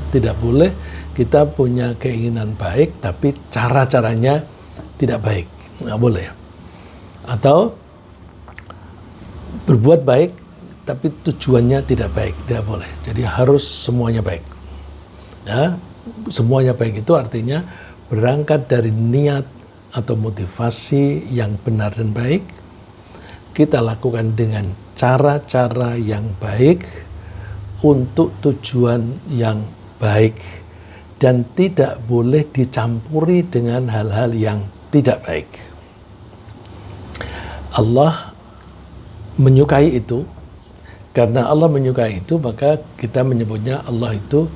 Tidak boleh kita punya keinginan baik, tapi cara-caranya tidak baik. Nggak boleh. Atau berbuat baik, tapi tujuannya tidak baik. Tidak boleh. Jadi harus semuanya baik. Ya, semuanya baik itu artinya berangkat dari niat atau motivasi yang benar dan baik. Kita lakukan dengan cara-cara yang baik untuk tujuan yang baik dan tidak boleh dicampuri dengan hal-hal yang tidak baik. Allah menyukai itu. Karena Allah menyukai itu, maka kita menyebutnya Allah itu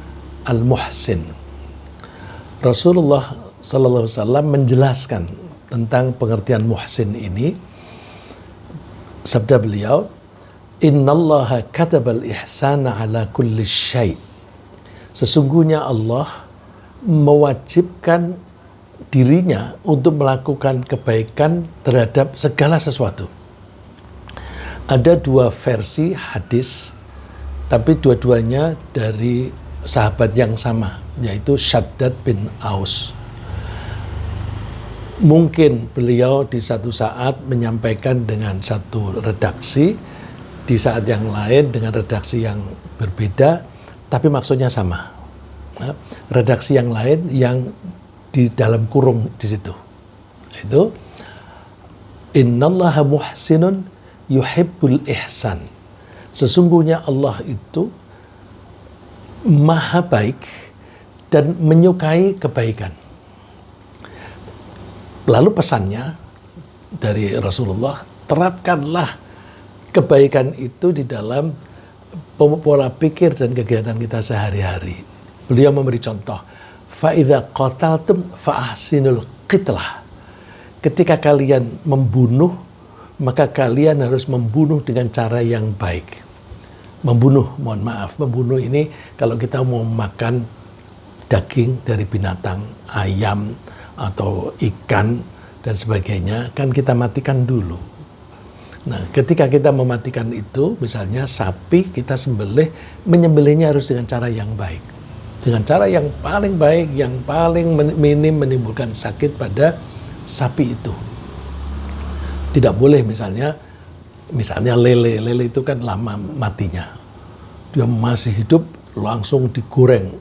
Al-Muhsin. Rasulullah sallallahu alaihi wasallam menjelaskan tentang pengertian muhsin ini. Sabda beliau, "Innallaha katabal ihsana ala kulli syai'." Sesungguhnya Allah mewajibkan dirinya untuk melakukan kebaikan terhadap segala sesuatu. Ada dua versi hadis, tapi dua-duanya dari sahabat yang sama, yaitu Syaddad bin Aus. Mungkin beliau di satu saat menyampaikan dengan satu redaksi, di saat yang lain dengan redaksi yang berbeda, tapi maksudnya sama. Redaksi yang lain yang di dalam kurung di situ. Itu Innallaha muhsinun yuhibbul ihsan. Sesungguhnya Allah itu maha baik dan menyukai kebaikan. Lalu pesannya dari Rasulullah, terapkanlah kebaikan itu di dalam pola pikir dan kegiatan kita sehari-hari. Beliau memberi contoh, فَإِذَا قَتَلْتُمْ فَأَحْسِنُوا الْقِتْلَةَ. Ketika kalian membunuh, maka kalian harus membunuh dengan cara yang baik. Membunuh ini kalau kita mau makan daging dari binatang, ayam, atau ikan, dan sebagainya, kan kita matikan dulu. Nah, ketika kita mematikan itu, misalnya sapi, kita menyembelihnya harus dengan cara yang baik. Dengan cara yang paling baik, yang paling minim menimbulkan sakit pada sapi itu. Tidak boleh misalnya lele itu kan lama matinya. Dia masih hidup langsung digoreng.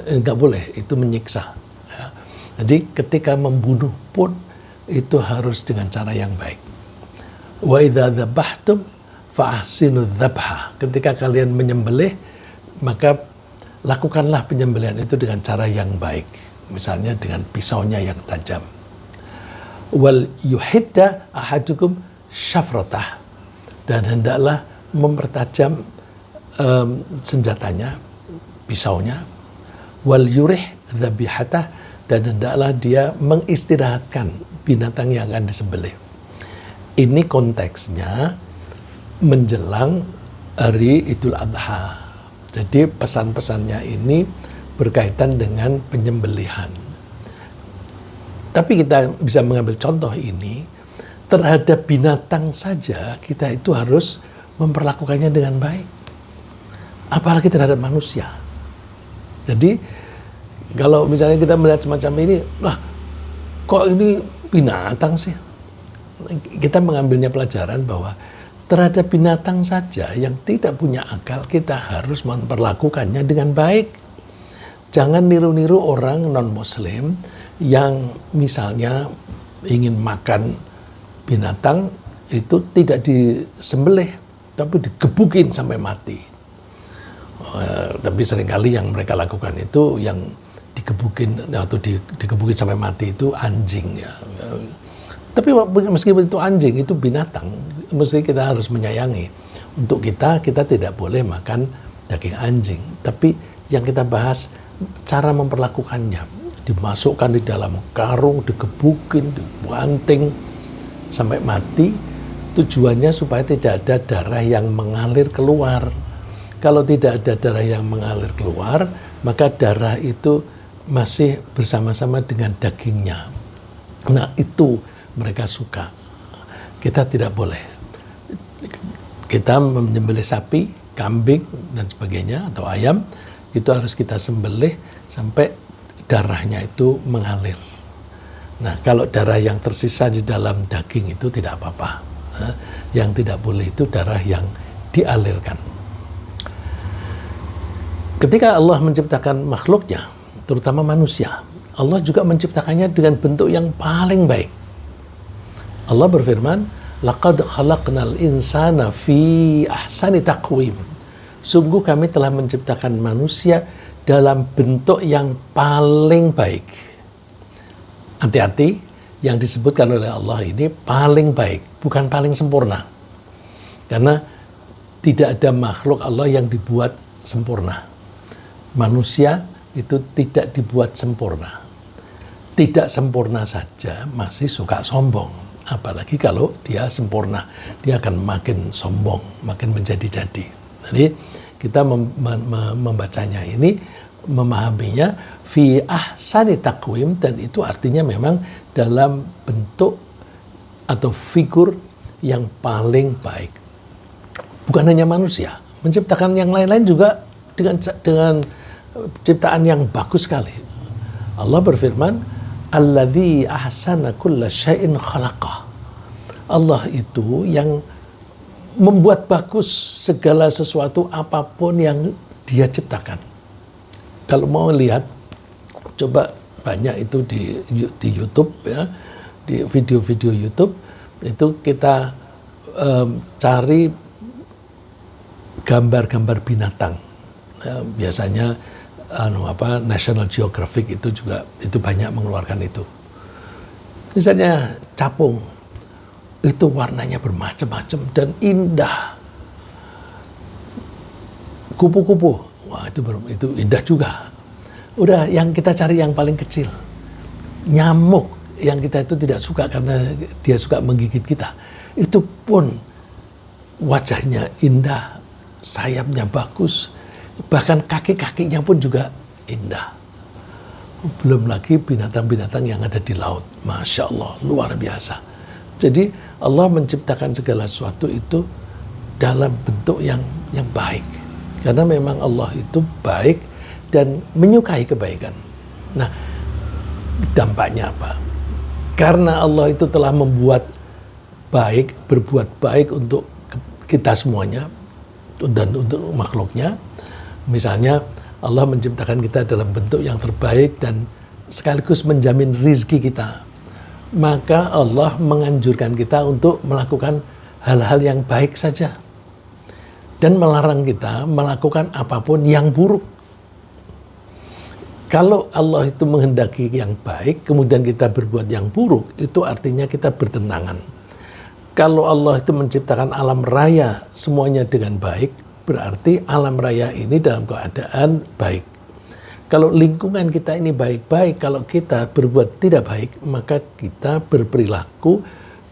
Enggak boleh, itu menyiksa. Ya. Jadi ketika membunuh pun itu harus dengan cara yang baik. Wa idza dzabhtum fa ahsinu dzabha. Ketika kalian menyembelih, maka lakukanlah penyembelihan itu dengan cara yang baik. Misalnya dengan pisaunya yang tajam. Wal yuhidda ahadukum syafratah. Dan hendaklah mempertajam senjatanya, pisaunya. Wal yurih dzabihatah. Dan hendaklah dia mengistirahatkan binatang yang akan disembelih. Ini konteksnya menjelang hari Idul Adha. Jadi pesan-pesannya ini berkaitan dengan penyembelihan. Tapi kita bisa mengambil contoh ini, terhadap binatang saja kita itu harus memperlakukannya dengan baik. Apalagi terhadap manusia. Jadi kalau misalnya kita melihat semacam ini, lah kok ini binatang sih? Kita mengambilnya pelajaran bahwa terhadap binatang saja yang tidak punya akal, kita harus memperlakukannya dengan baik. Jangan niru-niru orang non-muslim yang misalnya ingin makan binatang itu tidak disembelih, tapi digebukin sampai mati. Tapi seringkali yang mereka lakukan itu yang digebukin atau digebukin sampai mati itu anjing ya. Tapi meskipun itu anjing, itu binatang, mesti kita harus menyayangi. Untuk kita tidak boleh makan daging anjing. Tapi yang kita bahas cara memperlakukannya, dimasukkan di dalam karung, digebukin, dibanting sampai mati. Tujuannya supaya tidak ada darah yang mengalir keluar. Kalau tidak ada darah yang mengalir keluar, maka darah itu masih bersama-sama dengan dagingnya. Nah, itu mereka suka. Kita tidak boleh. Kita menyembelih sapi, kambing, dan sebagainya, atau ayam, itu harus kita sembelih sampai darahnya itu mengalir. Nah, kalau darah yang tersisa di dalam daging itu tidak apa-apa. Yang tidak boleh itu darah yang dialirkan. Ketika Allah menciptakan makhluknya, terutama manusia, Allah juga menciptakannya dengan bentuk yang paling baik. Allah berfirman, "Laqad khalaqnal insana fi ahsani taqwim." Sungguh kami telah menciptakan manusia dalam bentuk yang paling baik. Hati-hati, yang disebutkan oleh Allah ini paling baik, bukan paling sempurna. Karena tidak ada makhluk Allah yang dibuat sempurna. Manusia itu tidak dibuat sempurna. Tidak sempurna saja masih suka sombong. Apalagi kalau dia sempurna, dia akan makin sombong, makin menjadi-jadi. Jadi kita membacanya ini, memahaminya fi ahsani taqwim, dan itu artinya memang dalam bentuk atau figur yang paling baik. Bukan hanya manusia, menciptakan yang lain-lain juga dengan ciptaan yang bagus sekali. Allah berfirman, "Alladzi ahsana kulla syai'in khalaqah." Allah itu yang membuat bagus segala sesuatu apapun yang dia ciptakan. Kalau mau lihat, coba banyak itu di YouTube ya, di video-video YouTube itu kita cari gambar-gambar binatang. Ya, biasanya National Geographic itu juga itu banyak mengeluarkan itu. Misalnya capung, itu warnanya bermacam-macam dan indah. Kupu-kupu, wah itu indah juga. Udah, yang kita cari yang paling kecil. Nyamuk yang kita itu tidak suka karena dia suka menggigit kita. Itu pun wajahnya indah, sayapnya bagus, bahkan kaki-kakinya pun juga indah. Belum lagi binatang-binatang yang ada di laut. Masya Allah, luar biasa. Jadi Allah menciptakan segala sesuatu itu dalam bentuk yang baik. Karena memang Allah itu baik dan menyukai kebaikan. Nah, dampaknya apa? Karena Allah itu telah membuat baik, berbuat baik untuk kita semuanya dan untuk makhluknya. Misalnya Allah menciptakan kita dalam bentuk yang terbaik dan sekaligus menjamin rizki kita. Maka Allah menganjurkan kita untuk melakukan hal-hal yang baik saja dan melarang kita melakukan apapun yang buruk. Kalau Allah itu menghendaki yang baik, kemudian kita berbuat yang buruk, itu artinya kita bertentangan. Kalau Allah itu menciptakan alam raya semuanya dengan baik, berarti alam raya ini dalam keadaan baik. Kalau lingkungan kita ini baik-baik, kalau kita berbuat tidak baik, maka kita berperilaku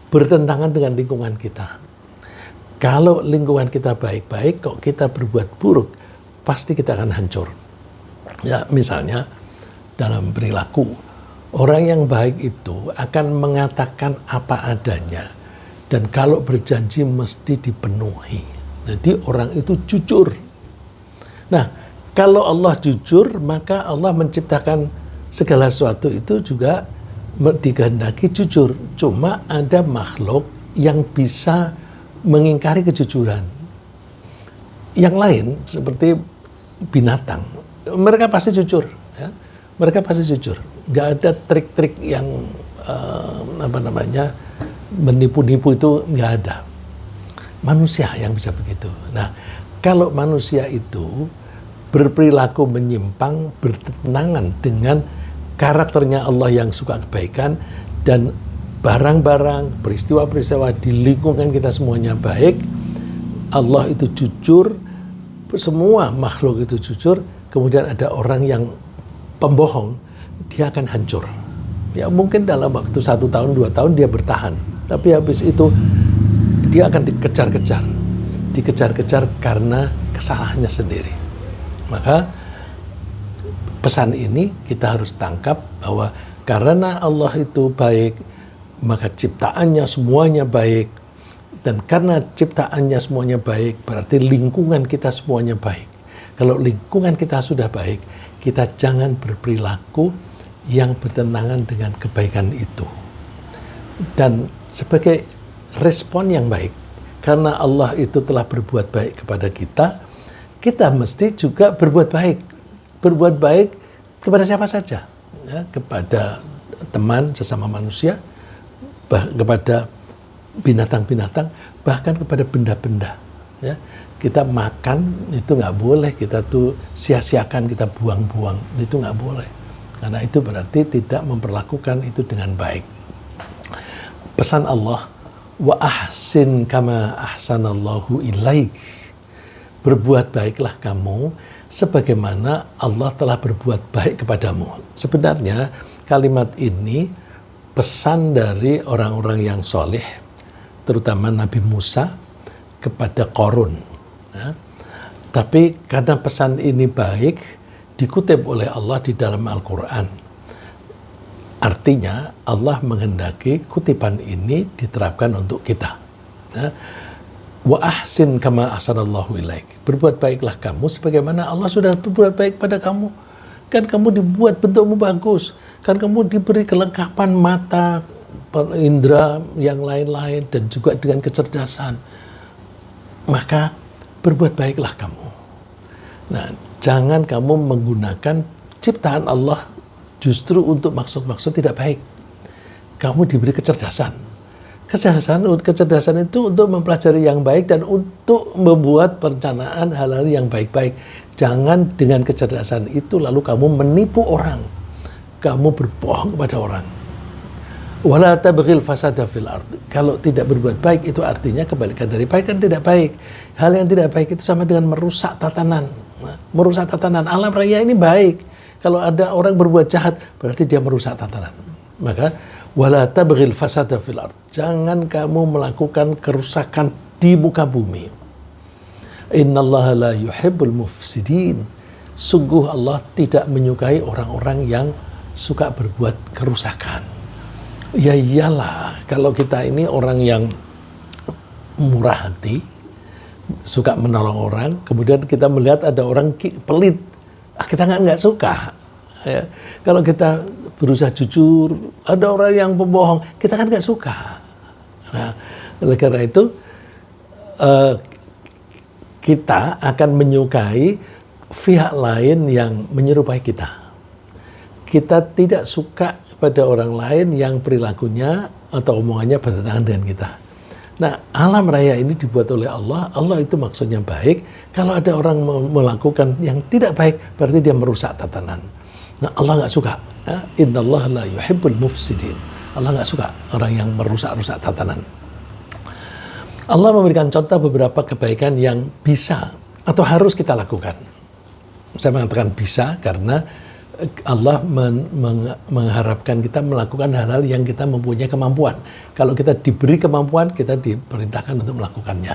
bertentangan dengan lingkungan kita. Kalau lingkungan kita baik-baik, kok kita berbuat buruk, pasti kita akan hancur. Ya, misalnya dalam perilaku, orang yang baik itu akan mengatakan apa adanya, dan kalau berjanji mesti dipenuhi. Jadi orang itu jujur. Nah, kalau Allah jujur, maka Allah menciptakan segala sesuatu itu juga dikehendaki jujur. Cuma ada makhluk yang bisa mengingkari kejujuran. Yang lain seperti binatang, mereka pasti jujur. Ya. Mereka pasti jujur. Nggak ada trik-trik yang menipu-nipu, itu nggak ada. Manusia yang bisa begitu. Nah, kalau manusia itu berperilaku menyimpang, bertentangan dengan karakternya Allah yang suka kebaikan, dan barang-barang, peristiwa-peristiwa di lingkungan kita semuanya baik, Allah itu jujur, semua makhluk itu jujur, kemudian ada orang yang pembohong, dia akan hancur. Ya mungkin dalam waktu 1 tahun, 2 tahun dia bertahan, tapi habis itu dia akan dikejar-kejar karena kesalahannya sendiri. Maka pesan ini kita harus tangkap bahwa karena Allah itu baik, maka ciptaannya semuanya baik. Dan karena ciptaannya semuanya baik, berarti lingkungan kita semuanya baik. Kalau lingkungan kita sudah baik, kita jangan berperilaku yang bertentangan dengan kebaikan itu. Dan sebagai respon yang baik, karena Allah itu telah berbuat baik kepada kita, kita mesti juga berbuat baik. Berbuat baik kepada siapa saja, ya, kepada teman sesama manusia, kepada binatang-binatang, bahkan kepada benda-benda. Ya. Kita makan itu nggak boleh, kita tuh sia-siakan, kita buang-buang, itu nggak boleh. Karena itu berarti tidak memperlakukan itu dengan baik. Pesan Allah, wa ahsin kama ahsanallahu ilaik. Berbuat baiklah kamu sebagaimana Allah telah berbuat baik kepadamu. Sebenarnya kalimat ini pesan dari orang-orang yang soleh, terutama Nabi Musa kepada Qarun. Ya. Tapi karena pesan ini baik, dikutip oleh Allah di dalam Al-Quran. Artinya Allah menghendaki kutipan ini diterapkan untuk kita. Ya. Wa ahsin kama ahsanallahu ilaik. Berbuat baiklah kamu sebagaimana Allah sudah berbuat baik pada kamu. Kan kamu dibuat bentukmu bagus. Kan kamu diberi kelengkapan mata, indera yang lain-lain, dan juga dengan kecerdasan. Maka berbuat baiklah kamu. Nah, jangan kamu menggunakan ciptaan Allah justru untuk maksud-maksud tidak baik. Kamu diberi kecerdasan. Kecerdasan itu untuk mempelajari yang baik dan untuk membuat perencanaan hal-hal yang baik-baik. Jangan dengan kecerdasan itu lalu kamu menipu orang. Kamu berbohong kepada orang. Wala tabghil fasada fil ardi. Kalau tidak berbuat baik itu artinya kebalikan dari baik, kan tidak baik. Hal yang tidak baik itu sama dengan merusak tatanan. Merusak tatanan. Alam raya ini baik. Kalau ada orang berbuat jahat berarti dia merusak tatanan. Maka wala tabghil fasada fil ardi. Jangan kamu melakukan kerusakan di muka bumi. Innallaha la yuhibbul mufsidin. Sungguh Allah tidak menyukai orang-orang yang suka berbuat kerusakan. Ya iyalah, kalau kita ini orang yang murah hati, suka menolong orang, kemudian kita melihat ada orang pelit, kita nggak suka. Ya. Kalau kita berusaha jujur, ada orang yang pembohong, kita kan nggak suka. Nah, oleh karena itu kita akan menyukai pihak lain yang menyerupai kita. Kita tidak suka pada orang lain yang perilakunya atau omongannya bertentangan dengan kita. Nah, alam raya ini dibuat oleh Allah. Allah itu maksudnya baik. Kalau ada orang melakukan yang tidak baik, berarti dia merusak tatanan. Nah, Allah nggak suka. Innallaha la yuhibbul mufsidin. Allah nggak suka orang yang merusak-rusak tatanan. Allah memberikan contoh beberapa kebaikan yang bisa atau harus kita lakukan. Saya mengatakan bisa karena Allah mengharapkan kita melakukan hal-hal yang kita mempunyai kemampuan. Kalau kita diberi kemampuan, kita diperintahkan untuk melakukannya.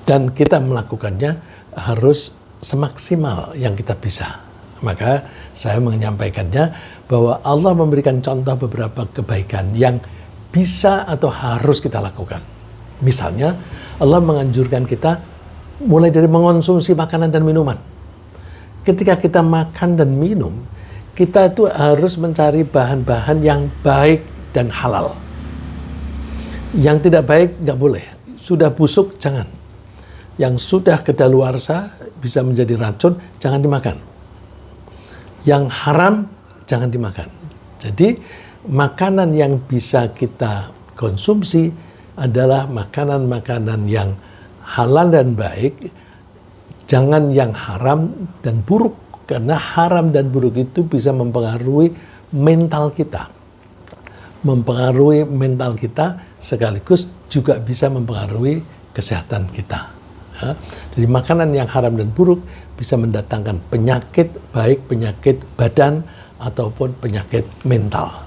Dan kita melakukannya harus semaksimal yang kita bisa. Maka saya menyampaikannya bahwa Allah memberikan contoh beberapa kebaikan yang bisa atau harus kita lakukan. Misalnya, Allah menganjurkan kita mulai dari mengonsumsi makanan dan minuman. Ketika kita makan dan minum, kita itu harus mencari bahan-bahan yang baik dan halal. Yang tidak baik nggak boleh. Sudah busuk jangan. Yang sudah kedaluarsa bisa menjadi racun jangan dimakan. Yang haram jangan dimakan. Jadi makanan yang bisa kita konsumsi adalah makanan-makanan yang halal dan baik. Jangan yang haram dan buruk, karena haram dan buruk itu bisa mempengaruhi mental kita. Mempengaruhi mental kita sekaligus juga bisa mempengaruhi kesehatan kita. Ya. Jadi makanan yang haram dan buruk bisa mendatangkan penyakit, baik penyakit badan ataupun penyakit mental.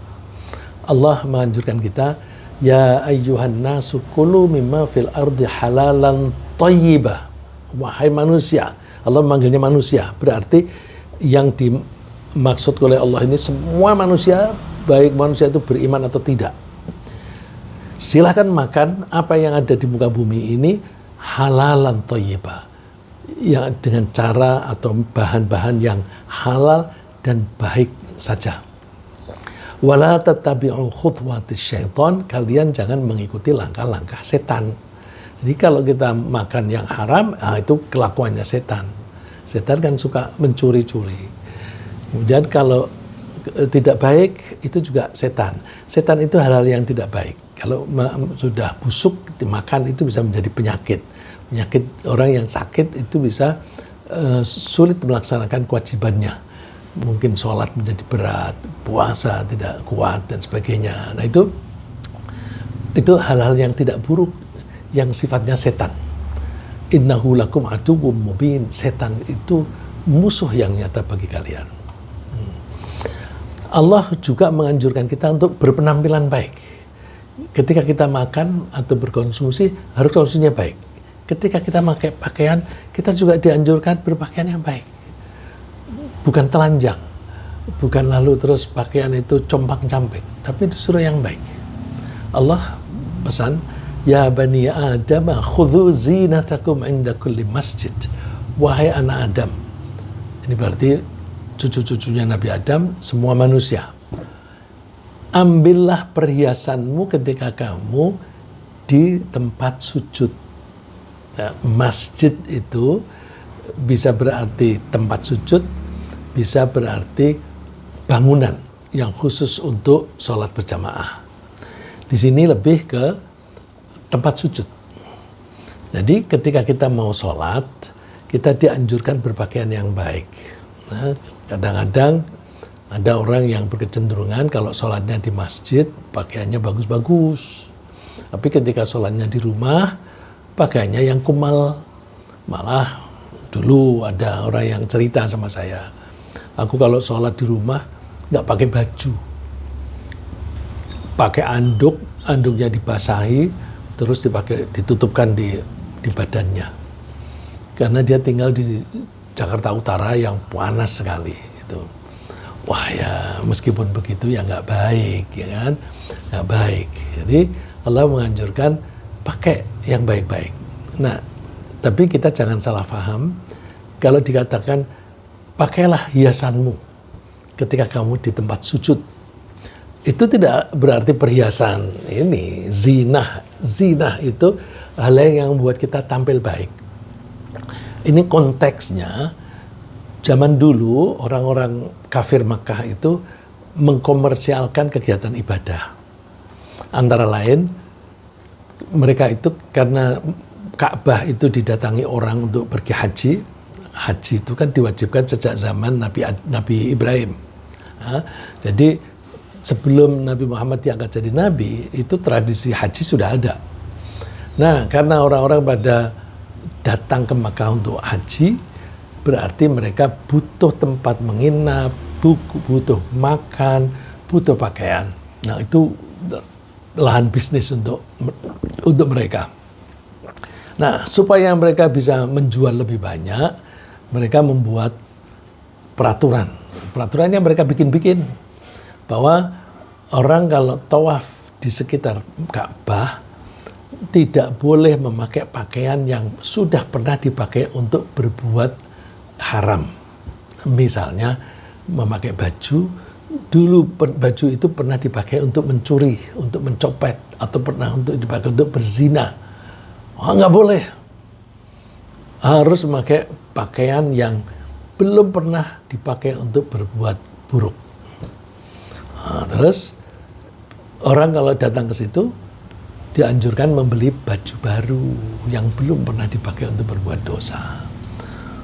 Allah menganjurkan kita, ya ayyuhan nasu kulu mimma fil ardi halalan thayyibah. Wahai manusia, Allah memanggilnya manusia, berarti yang dimaksud oleh Allah ini semua manusia, baik manusia itu beriman atau tidak. Silahkan makan apa yang ada di muka bumi ini halalan thayyibah, yang dengan cara atau bahan-bahan yang halal dan baik saja. Wala tattabi'u khuthwatis syaitan, kalian jangan mengikuti langkah-langkah setan. Jadi kalau kita makan yang haram, itu kelakuannya setan. Setan kan suka mencuri-curi. Kemudian kalau tidak baik, itu juga setan. Setan itu hal-hal yang tidak baik. Kalau sudah busuk dimakan, itu bisa menjadi penyakit. Penyakit orang yang sakit itu bisa sulit melaksanakan kewajibannya. Mungkin sholat menjadi berat, puasa tidak kuat dan sebagainya. Nah itu hal-hal yang tidak buruk, yang sifatnya setan. Innahu lakum aduwwum mubin. Setan itu musuh yang nyata bagi kalian. Allah juga menganjurkan kita untuk berpenampilan baik. Ketika kita makan atau berkonsumsi, harus konsumsinya baik. Ketika kita pakai pakaian, kita juga dianjurkan berpakaian yang baik. Bukan telanjang, bukan lalu terus pakaian itu compang-camping, tapi disuruh yang baik. Allah pesan, ya bani Adam khudhu zinatakum inda kulli masjid. Wahai anak Adam. Ini berarti cucu-cucunya Nabi Adam, semua manusia. Ambillah perhiasanmu ketika kamu di tempat sujud. Nah, masjid itu bisa berarti tempat sujud, bisa berarti bangunan yang khusus untuk sholat berjamaah. Di sini lebih ke tempat sujud. Jadi ketika kita mau sholat, kita dianjurkan berpakaian yang baik. Nah, kadang-kadang ada orang yang berkecenderungan kalau sholatnya di masjid, pakaiannya bagus-bagus. Tapi ketika sholatnya di rumah, pakaiannya yang kumal. Malah dulu ada orang yang cerita sama saya, aku kalau sholat di rumah nggak pakai baju, pakai anduk, anduknya dibasahi, terus ditutupkan di badannya. Karena dia tinggal di Jakarta Utara yang panas sekali. Gitu. Wah ya, meskipun begitu ya nggak baik, ya kan? Nggak baik. Jadi Allah menganjurkan pakai yang baik-baik. Nah, tapi kita jangan salah paham kalau dikatakan pakailah hiasanmu ketika kamu di tempat sujud. Itu tidak berarti perhiasan ini zinah. Zinah itu hal yang membuat kita tampil baik. Ini konteksnya, zaman dulu orang-orang kafir Makkah itu mengkomersialkan kegiatan ibadah. Antara lain, mereka itu karena Ka'bah itu didatangi orang untuk pergi haji. Haji itu kan diwajibkan sejak zaman Nabi Ibrahim. Jadi sebelum Nabi Muhammad diangkat jadi Nabi, itu tradisi haji sudah ada. Nah, karena orang-orang pada datang ke Makkah untuk haji, berarti mereka butuh tempat menginap, butuh makan, butuh pakaian. Nah, itu lahan bisnis untuk mereka. Nah, supaya mereka bisa menjual lebih banyak, mereka membuat peraturan. Peraturannya mereka bikin-bikin bahwa orang kalau tawaf di sekitar Ka'bah tidak boleh memakai pakaian yang sudah pernah dipakai untuk berbuat haram. Misalnya memakai baju, dulu baju itu pernah dipakai untuk mencuri, untuk mencopet, atau pernah dipakai untuk berzina. Nggak boleh. Harus memakai pakaian yang belum pernah dipakai untuk berbuat buruk. Nah, terus orang kalau datang ke situ dianjurkan membeli baju baru yang belum pernah dipakai untuk berbuat dosa.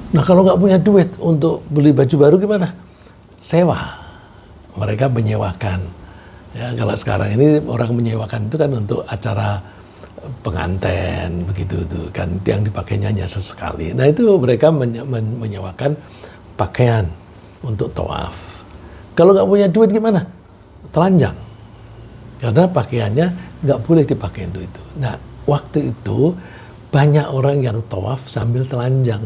Nah, kalau nggak punya duit untuk beli baju baru gimana? Sewa. Mereka menyewakan. Ya, kalau sekarang ini orang menyewakan itu kan untuk acara pengantin begitu tuh kan, yang dipakainya hanya sesekali. Nah, itu mereka menyewakan pakaian untuk tawaf. Kalau nggak punya duit gimana? Telanjang. Karena pakaiannya nggak boleh dipakai untuk itu. Nah, waktu itu banyak orang yang tawaf sambil telanjang.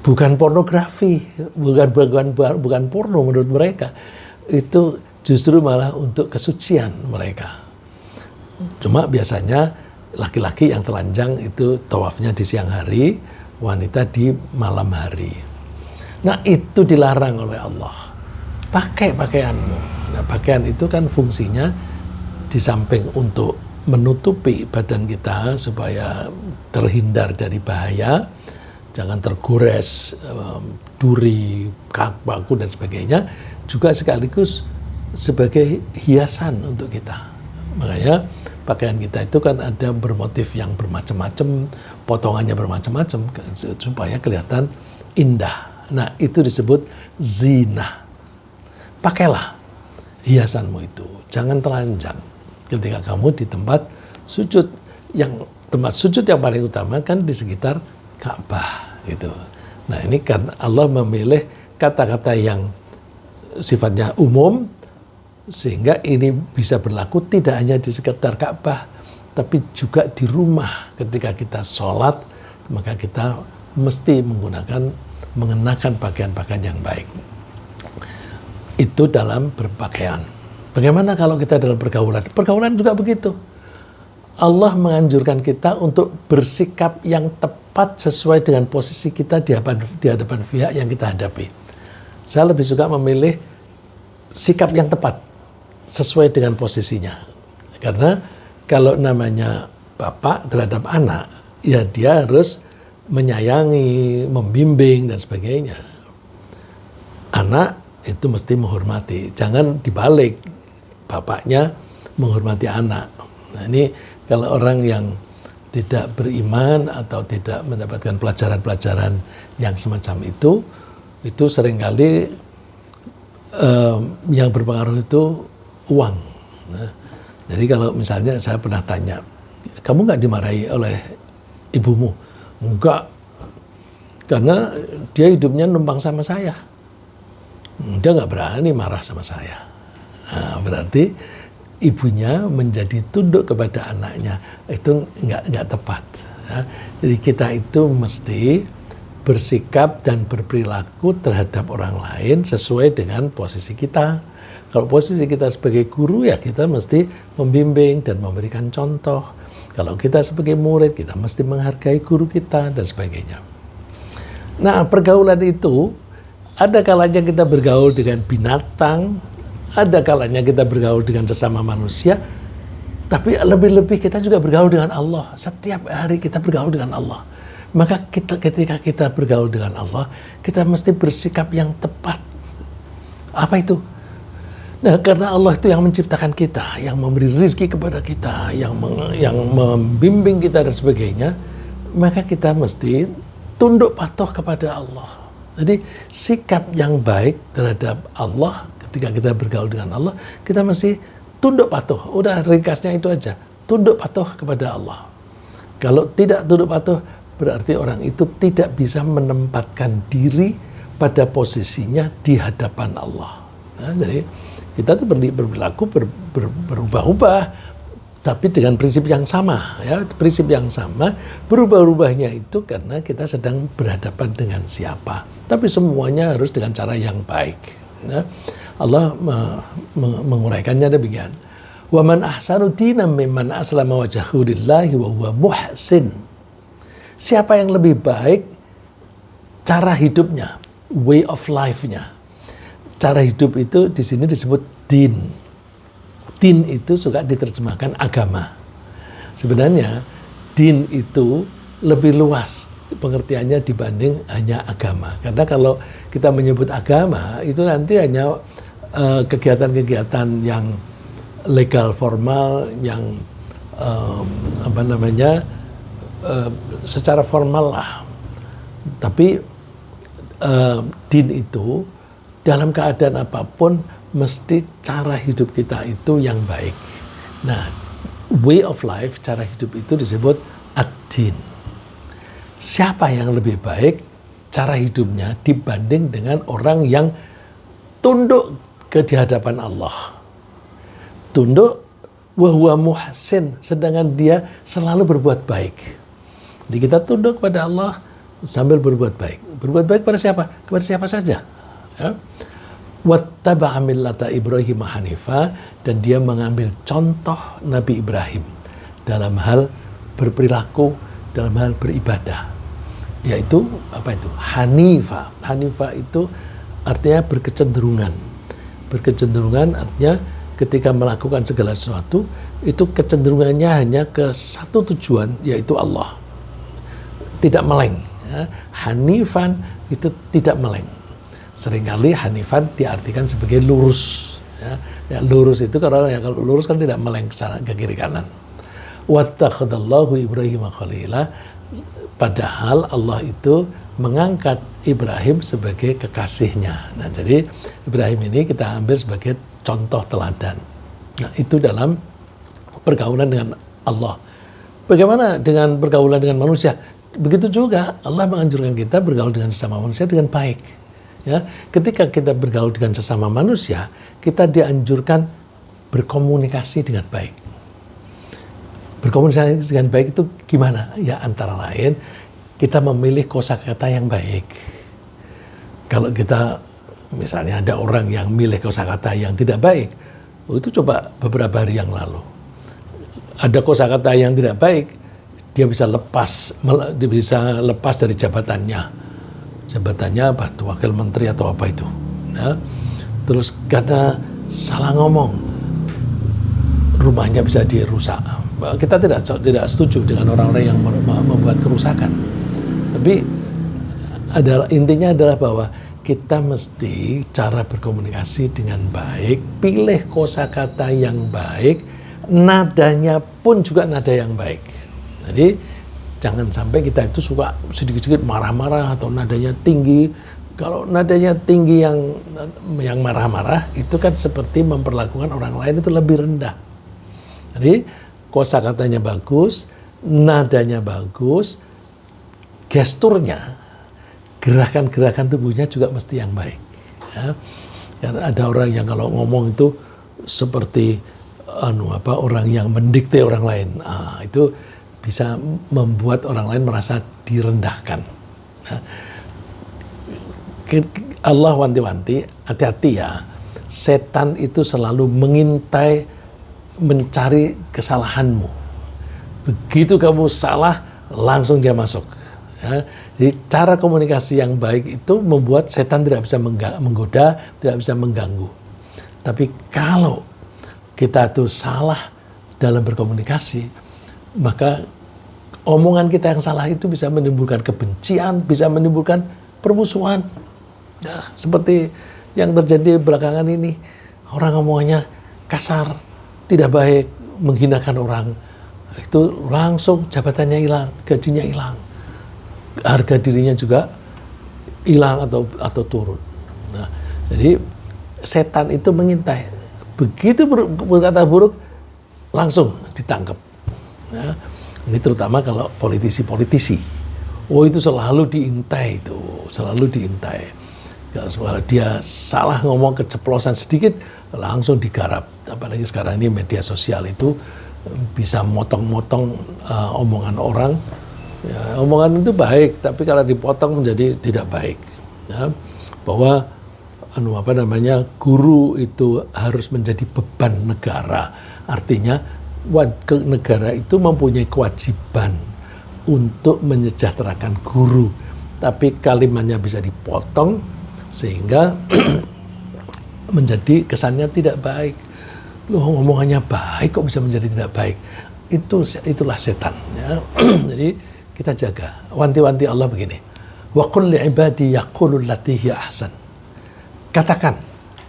Bukan pornografi, bukan porno menurut mereka. Itu justru malah untuk kesucian mereka. Cuma biasanya laki-laki yang telanjang itu tawafnya di siang hari, wanita di malam hari. Nah, itu dilarang oleh Allah. Pakai pakaianmu. Nah, pakaian itu kan fungsinya di samping untuk menutupi badan kita supaya terhindar dari bahaya, jangan tergores duri, paku dan sebagainya, juga sekaligus sebagai hiasan untuk kita. Makanya pakaian kita itu kan ada bermotif yang bermacam-macam, potongannya bermacam-macam supaya kelihatan indah. Nah, itu disebut zina. Pakailah hiasanmu itu, jangan telanjang. Ketika kamu di tempat sujud, tempat sujud yang paling utama kan di sekitar Ka'bah gitu. Nah, ini kan Allah memilih kata-kata yang sifatnya umum sehingga ini bisa berlaku tidak hanya di sekitar Ka'bah, tapi juga di rumah. Ketika kita sholat, maka kita mesti mengenakan pakaian-pakaian yang baik. Itu dalam berpakaian. Bagaimana kalau kita dalam pergaulan? Pergaulan juga begitu. Allah menganjurkan kita untuk bersikap yang tepat sesuai dengan posisi kita di hadapan pihak yang kita hadapi. Saya lebih suka memilih sikap yang tepat sesuai dengan posisinya. Karena kalau namanya bapak terhadap anak, ya dia harus menyayangi, membimbing dan sebagainya. Anak itu mesti menghormati, jangan dibalik, bapaknya menghormati anak. Nah, ini kalau orang yang tidak beriman atau tidak mendapatkan pelajaran-pelajaran yang semacam itu seringkali yang berpengaruh itu uang. Nah, jadi kalau misalnya saya pernah tanya, kamu nggak dimarahi oleh ibumu? Enggak, karena dia hidupnya numpang sama saya. Dia nggak berani marah sama saya. Nah, berarti ibunya menjadi tunduk kepada anaknya, itu nggak tepat. Ya. Jadi kita itu mesti bersikap dan berperilaku terhadap orang lain sesuai dengan posisi kita. Kalau posisi kita sebagai guru, ya kita mesti membimbing dan memberikan contoh. Kalau kita sebagai murid, kita mesti menghargai guru kita dan sebagainya. Nah, pergaulan itu ada kalanya kita bergaul dengan binatang, ada kalanya kita bergaul dengan sesama manusia, tapi lebih-lebih kita juga bergaul dengan Allah. Setiap hari kita bergaul dengan Allah. Maka ketika kita bergaul dengan Allah, kita mesti bersikap yang tepat. Apa itu? Nah, karena Allah itu yang menciptakan kita, yang memberi rezeki kepada kita, yang membimbing kita dan sebagainya, maka kita mesti tunduk patuh kepada Allah. Jadi sikap yang baik terhadap Allah ketika kita bergaul dengan Allah, kita mesti tunduk patuh. Udah ringkasnya itu aja, tunduk patuh kepada Allah. Kalau tidak tunduk patuh, berarti orang itu tidak bisa menempatkan diri pada posisinya di hadapan Allah. Nah, jadi kita tuh berlaku berubah-ubah, tapi dengan prinsip yang sama, ya, prinsip yang sama. Berubah-ubahnya itu karena kita sedang berhadapan dengan siapa. Tapi semuanya harus dengan cara yang baik. Ya. Allah menguraikannya demikian. Wa man ahsanu dinan mimman aslama wajhahu lillahi wa huwa muhsin. Siapa yang lebih baik cara hidupnya, way of life-nya. Cara hidup itu di sini disebut din. Din itu suka diterjemahkan agama. Sebenarnya din itu lebih luas pengertiannya dibanding hanya agama. Karena kalau kita menyebut agama itu nanti hanya kegiatan-kegiatan yang legal formal, yang secara formal lah. Tapi din itu dalam keadaan apapun mesti cara hidup kita itu yang baik. Nah, way of life, cara hidup itu disebut ad-din. Siapa yang lebih baik cara hidupnya dibanding dengan orang yang tunduk di hadapan Allah. Tunduk wa huwa muhsin, sedangkan dia selalu berbuat baik. Jadi kita tunduk kepada Allah sambil berbuat baik. Berbuat baik pada siapa? Kepada siapa saja. Ya. Wattaba'a millata Ibrahim hanifa, dan dia mengambil contoh Nabi Ibrahim dalam hal berperilaku, dalam hal beribadah. yaitu apa itu? Hanifa. Hanifa itu artinya berkecenderungan. Berkecenderungan artinya ketika melakukan segala sesuatu itu kecenderungannya hanya ke satu tujuan, yaitu Allah. Tidak meleng. Ya. Hanifan itu tidak meleng. Seringkali hanifan diartikan sebagai lurus. Ya, lurus itu kalau lurus kan tidak meleng ke kiri kanan. Wattakhadallahu Ibrahim khalila. Padahal Allah itu mengangkat Ibrahim sebagai kekasihnya. Nah, jadi Ibrahim ini kita ambil sebagai contoh teladan. Nah, itu dalam pergaulan dengan Allah. Bagaimana dengan pergaulan dengan manusia? Begitu juga Allah menganjurkan kita bergaul dengan sesama manusia dengan baik. Ya, ketika kita bergaul dengan sesama manusia, kita dianjurkan berkomunikasi dengan baik. Berkomunikasi dengan baik itu gimana? Ya antara lain kita memilih kosakata yang baik. Kalau kita misalnya ada orang yang milih kosakata yang tidak baik, itu coba beberapa hari yang lalu. Ada kosakata yang tidak baik, dia bisa lepas dari jabatannya. Jabatannya apa? Wakil menteri atau apa itu. Ya. Terus karena salah ngomong, rumahnya bisa dirusak. Kita tidak setuju dengan orang-orang yang membuat kerusakan. Tapi intinya adalah bahwa kita mesti cara berkomunikasi dengan baik, pilih kosakata yang baik, nadanya pun juga nada yang baik. Jadi jangan sampai kita itu suka sedikit-sedikit marah-marah atau nadanya tinggi. Kalau nadanya tinggi yang marah-marah itu kan seperti memperlakukan orang lain itu lebih rendah. Jadi kosakatanya bagus, nadanya bagus, gesturnya, gerakan-gerakan tubuhnya juga mesti yang baik. Ya. Karena ada orang yang kalau ngomong itu seperti orang yang mendikte orang lain. Itu bisa membuat orang lain merasa direndahkan. Nah, Allah wanti-wanti, hati-hati ya. Setan itu selalu mengintai, mencari kesalahanmu. Begitu kamu salah, langsung dia masuk. Ya, jadi cara komunikasi yang baik itu membuat setan tidak bisa menggoda, tidak bisa mengganggu. Tapi kalau kita tuh salah dalam berkomunikasi, maka omongan kita yang salah itu bisa menimbulkan kebencian, bisa menimbulkan permusuhan. Ya, seperti yang terjadi belakangan ini, orang omongannya kasar, tidak baik, menghinakan orang, itu langsung jabatannya hilang, gajinya hilang, harga dirinya juga hilang atau turun. Nah, jadi setan itu mengintai, begitu berkata buruk langsung ditangkap. Nah, ini terutama kalau politisi-politisi, itu selalu diintai itu, selalu diintai. Kalau dia salah ngomong keceplosan sedikit, langsung digarap. Apalagi sekarang ini media sosial itu bisa motong-motong omongan orang. Ya, omongan itu baik, tapi kalau dipotong menjadi tidak baik. Ya, bahwa guru itu harus menjadi beban negara. Artinya negara itu mempunyai kewajiban untuk menyejahterakan guru. Tapi kalimatnya bisa dipotong sehingga menjadi kesannya tidak baik. Loh, ngomongannya baik kok bisa menjadi tidak baik? Itulah setan. Ya. Jadi kita jaga. Wanti-wanti Allah begini. Wa qul li'ibadi yaqulu allati hiya ahsan. Katakan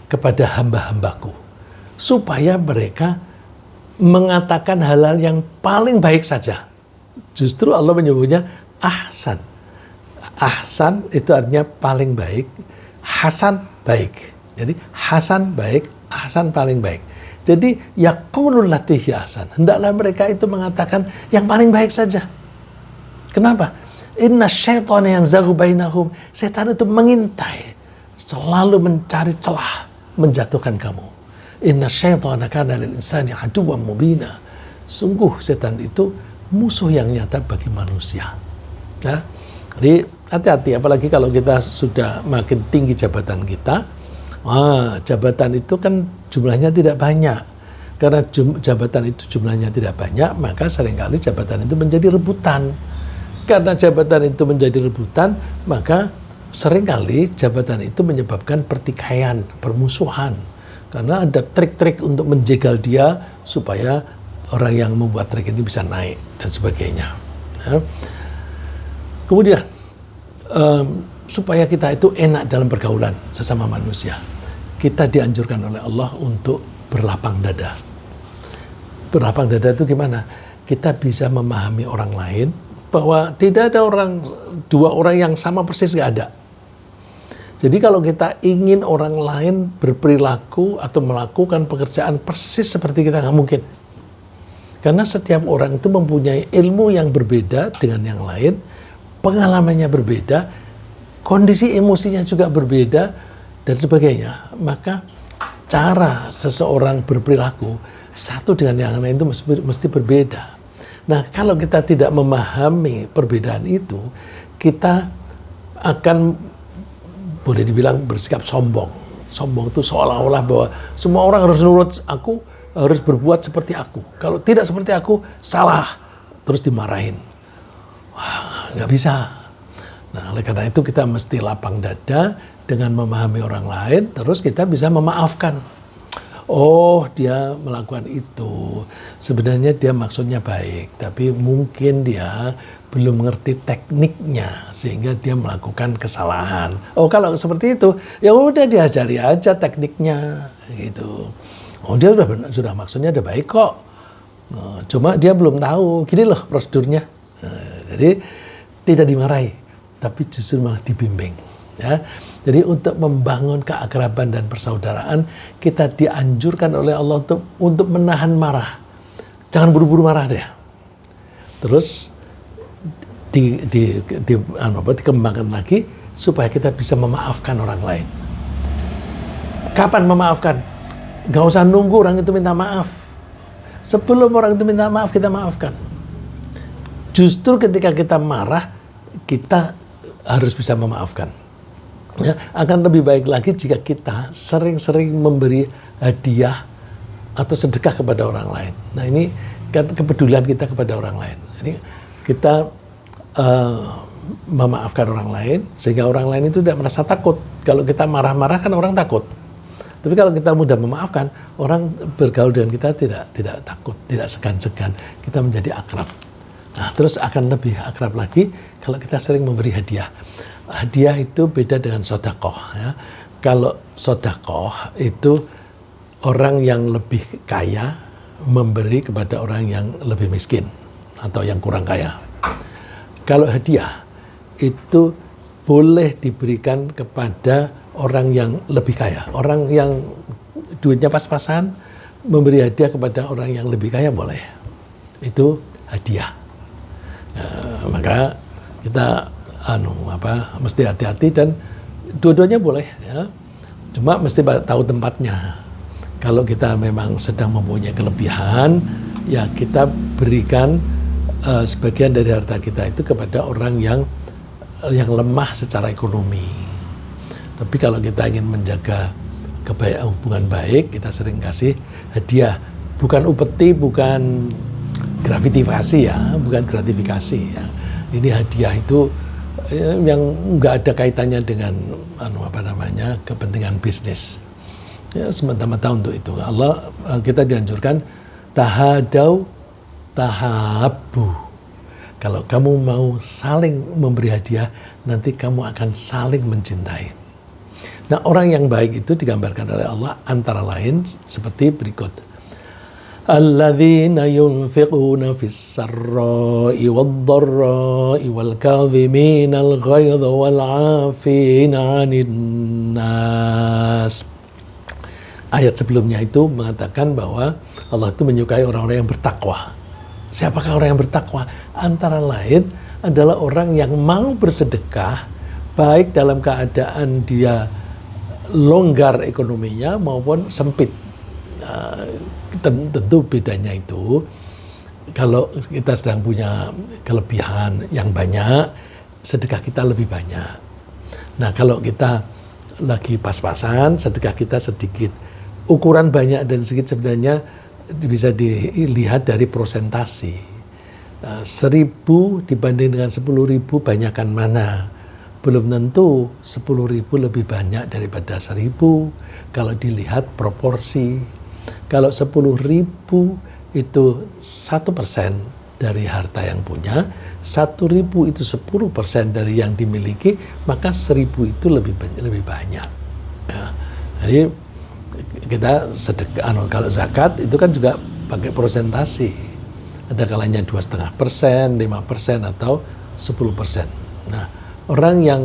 kepada hamba-hambaku supaya mereka mengatakan hal-hal yang paling baik saja. Justru Allah menyebutnya ahsan. Ahsan itu artinya paling baik. Hasan baik. Jadi hasan baik, ahsan paling baik. Jadi yaqulul lati hiya ahsan. Hendaklah mereka itu mengatakan yang paling baik saja. Kenapa? Inna syaitana yanzaghu bainahum. Setan itu mengintai, selalu mencari celah menjatuhkan kamu. Inna syaitana kana lil insani aduwwan mubina. Sungguh setan itu musuh yang nyata bagi manusia. Nah, jadi hati-hati, apalagi kalau kita sudah makin tinggi jabatan kita. Jabatan itu kan jumlahnya tidak banyak. Karena jabatan itu jumlahnya tidak banyak, maka seringkali jabatan itu menjadi rebutan. Karena jabatan itu menjadi rebutan, maka seringkali jabatan itu menyebabkan pertikaian, permusuhan. Karena ada trik-trik untuk menjegal dia supaya orang yang membuat trik ini bisa naik dan sebagainya. Ya. Kemudian supaya kita itu enak dalam pergaulan sesama manusia, kita dianjurkan oleh Allah untuk berlapang dada. Berlapang dada itu gimana? Kita bisa memahami orang lain bahwa tidak ada dua orang yang sama persis, nggak ada. Jadi kalau kita ingin orang lain berperilaku atau melakukan pekerjaan persis seperti kita, nggak mungkin. Karena setiap orang itu mempunyai ilmu yang berbeda dengan yang lain, pengalamannya berbeda, kondisi emosinya juga berbeda, dan sebagainya. Maka cara seseorang berperilaku satu dengan yang lain itu mesti berbeda. Nah, kalau kita tidak memahami perbedaan itu, kita akan boleh dibilang bersikap sombong. Sombong itu seolah-olah bahwa semua orang harus nurut aku, harus berbuat seperti aku. Kalau tidak seperti aku, salah. Terus dimarahin. Wah, nggak bisa. Nah, oleh karena itu kita mesti lapang dada dengan memahami orang lain, terus kita bisa memaafkan. Oh, dia melakukan itu. Sebenarnya dia maksudnya baik, tapi mungkin dia belum mengerti tekniknya sehingga dia melakukan kesalahan. Oh, kalau seperti itu, ya udah diajari aja tekniknya gitu. Oh, dia sudah maksudnya udah baik kok. Nah, cuma dia belum tahu, gini loh prosedurnya. Nah, jadi tidak dimarahi, tapi justru malah dibimbing. Ya. Jadi untuk membangun keakraban dan persaudaraan, kita dianjurkan oleh Allah untuk menahan marah. Jangan buru-buru marah deh. Terus dikembangkan lagi supaya kita bisa memaafkan orang lain. Kapan memaafkan? Gak usah nunggu orang itu minta maaf. Sebelum orang itu minta maaf, kita maafkan. Justru ketika kita marah, kita harus bisa memaafkan. Ya, akan lebih baik lagi jika kita sering-sering memberi hadiah atau sedekah kepada orang lain. Nah, ini kan kepedulian kita kepada orang lain. Jadi kita memaafkan orang lain sehingga orang lain itu tidak merasa takut. Kalau kita marah-marah kan orang takut. Tapi kalau kita mudah memaafkan, orang bergaul dengan kita tidak takut, tidak segan-segan. Kita menjadi akrab. Nah, terus akan lebih akrab lagi kalau kita sering memberi hadiah. Hadiah itu beda dengan sodakoh. Ya. Kalau sodakoh itu orang yang lebih kaya memberi kepada orang yang lebih miskin atau yang kurang kaya. Kalau hadiah itu boleh diberikan kepada orang yang lebih kaya. Orang yang duitnya pas-pasan memberi hadiah kepada orang yang lebih kaya boleh. Itu hadiah. Maka kita mesti hati-hati dan dua-duanya boleh ya. Cuma mesti tahu tempatnya. Kalau kita memang sedang mempunyai kelebihan, ya kita berikan sebagian dari harta kita itu kepada orang yang lemah secara ekonomi. Tapi kalau kita ingin menjaga hubungan baik, kita sering kasih hadiah. Bukan upeti, bukan gratifikasi ya, bukan gratifikasi ya. Ini hadiah itu yang nggak ada kaitannya dengan kepentingan bisnis. Ya, semata-mata untuk itu. Kita dianjurkan tahadau tahabbu. Kalau kamu mau saling memberi hadiah, nanti kamu akan saling mencintai. Nah, orang yang baik itu digambarkan oleh Allah antara lain seperti berikut. Alladzina yunfiquna fis sarra'i wad-dharra'i wal kadhiminal ghaidha wal 'afina 'anil nas. Ayat sebelumnya itu mengatakan bahwa Allah itu menyukai orang-orang yang bertakwa. Siapakah orang yang bertakwa? Antara lain adalah orang yang mau bersedekah baik dalam keadaan dia longgar ekonominya maupun sempit. Tentu bedanya itu kalau kita sedang punya kelebihan yang banyak, sedekah kita lebih banyak. Nah, kalau kita lagi pas-pasan, sedekah kita sedikit. Ukuran banyak dan sedikit sebenarnya bisa dilihat dari prosentasi. 1.000 dibanding dengan 10.000 banyakan mana? Belum tentu 10.000 lebih banyak daripada 1.000 kalau dilihat proporsi. Kalau 10.000 itu 1% dari harta yang punya, 1.000 itu 10% dari yang dimiliki, maka 1.000 itu lebih banyak. Ya. Jadi kita sedekah, kalau zakat itu kan juga pakai persentase. Ada kalanya 2,5%, 5% atau 10%. Nah, orang yang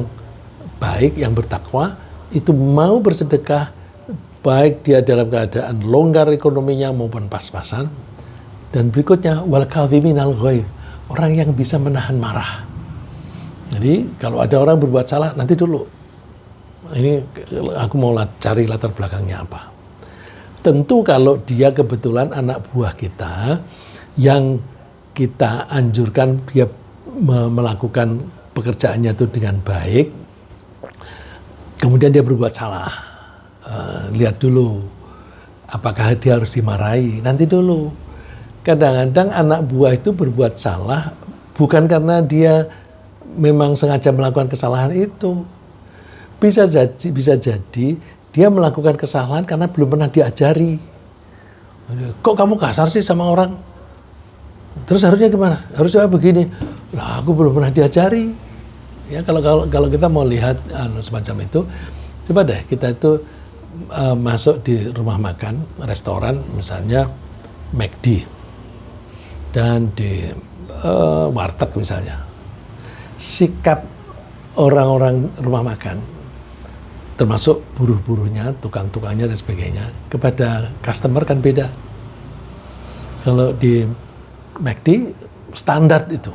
baik, yang bertakwa, itu mau bersedekah, baik dia dalam keadaan longgar ekonominya maupun pas-pasan. Dan berikutnya, wal kadhiminal ghaidh, orang yang bisa menahan marah. Jadi kalau ada orang berbuat salah, nanti dulu. Ini aku mau cari latar belakangnya apa. Tentu kalau dia kebetulan anak buah kita, yang kita anjurkan dia melakukan pekerjaannya itu dengan baik, kemudian dia berbuat salah, lihat dulu apakah dia harus dimarahi, nanti dulu. Kadang-kadang anak buah itu berbuat salah bukan karena dia memang sengaja melakukan kesalahan itu, bisa jadi dia melakukan kesalahan karena belum pernah diajari. Kok kamu kasar sih sama orang? Terus harusnya gimana? Harusnya begini. Lah, aku belum pernah diajari. Ya, kalau kita mau lihat semacam itu, coba deh kita itu masuk di rumah makan, restoran, misalnya McD, dan di warteg misalnya. Sikap orang-orang rumah makan, termasuk buruh-buruhnya, tukang-tukangnya dan sebagainya, kepada customer kan beda. Kalau di McD standar itu,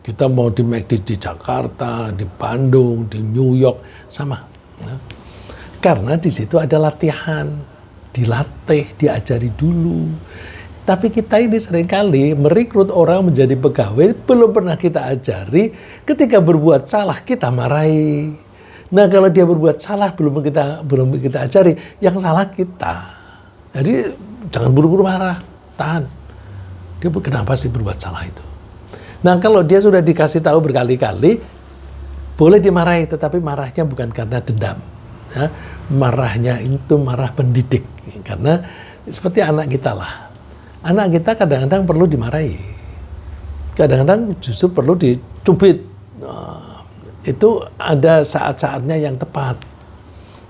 kita mau di McD di Jakarta, di Bandung, di New York sama, ya. Karena di situ ada latihan, dilatih, diajari dulu. Tapi kita ini seringkali merekrut orang menjadi pegawai belum pernah kita ajari, ketika berbuat salah kita marahi. Nah, kalau dia berbuat salah belum kita ajari, yang salah kita. Jadi jangan buru-buru marah, tahan. Dia kenapa sih berbuat salah itu? Nah, kalau dia sudah dikasih tahu berkali-kali, boleh dimarahi, tetapi marahnya bukan karena dendam. Ya, marahnya itu marah pendidik. Karena seperti anak kita lah. Anak kita kadang-kadang perlu dimarahi. Kadang-kadang justru perlu dicubit. Nah, itu ada saat-saatnya yang tepat.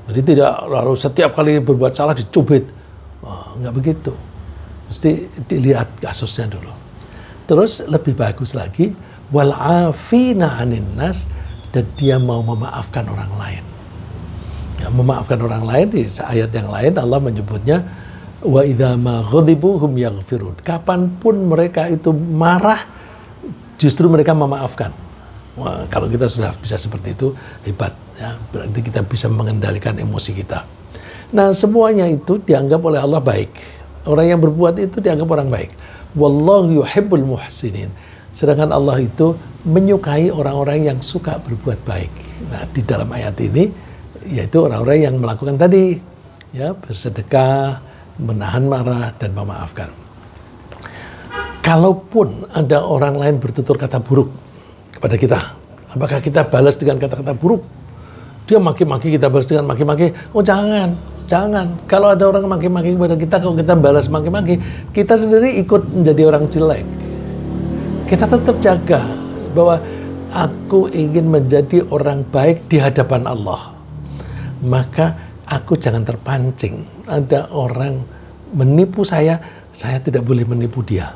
Jadi tidak lalu setiap kali berbuat salah dicubit. Enggak begitu. Mesti dilihat kasusnya dulu. Terus lebih bagus lagi, wal afina 'anin nas, dan dia mau memaafkan orang lain. Ya, memaafkan orang lain, di ayat yang lain Allah menyebutnya wa idza ma ghadibu hum yaghfirun. Kapanpun mereka itu marah, justru mereka memaafkan. Wah, kalau kita sudah bisa seperti itu, hebat, ya. Berarti kita bisa mengendalikan emosi kita. Nah, semuanya itu dianggap oleh Allah baik. Orang yang berbuat itu dianggap orang baik. Wallahu yuhibbul muhsinin. Sedangkan Allah itu menyukai orang-orang yang suka berbuat baik. Nah, di dalam ayat ini yaitu orang-orang yang melakukan tadi, ya, bersedekah, menahan marah dan memaafkan. Kalaupun ada orang lain bertutur kata buruk kepada kita, apakah kita balas dengan kata-kata buruk? Dia maki-maki, kita balas dengan maki-maki. Oh, jangan. Kalau ada orang maki-maki kepada kita, kalau kita balas maki-maki, kita sendiri ikut menjadi orang jelek. Kita tetap jaga bahwa aku ingin menjadi orang baik di hadapan Allah. Maka aku jangan terpancing. Ada orang menipu saya tidak boleh menipu dia.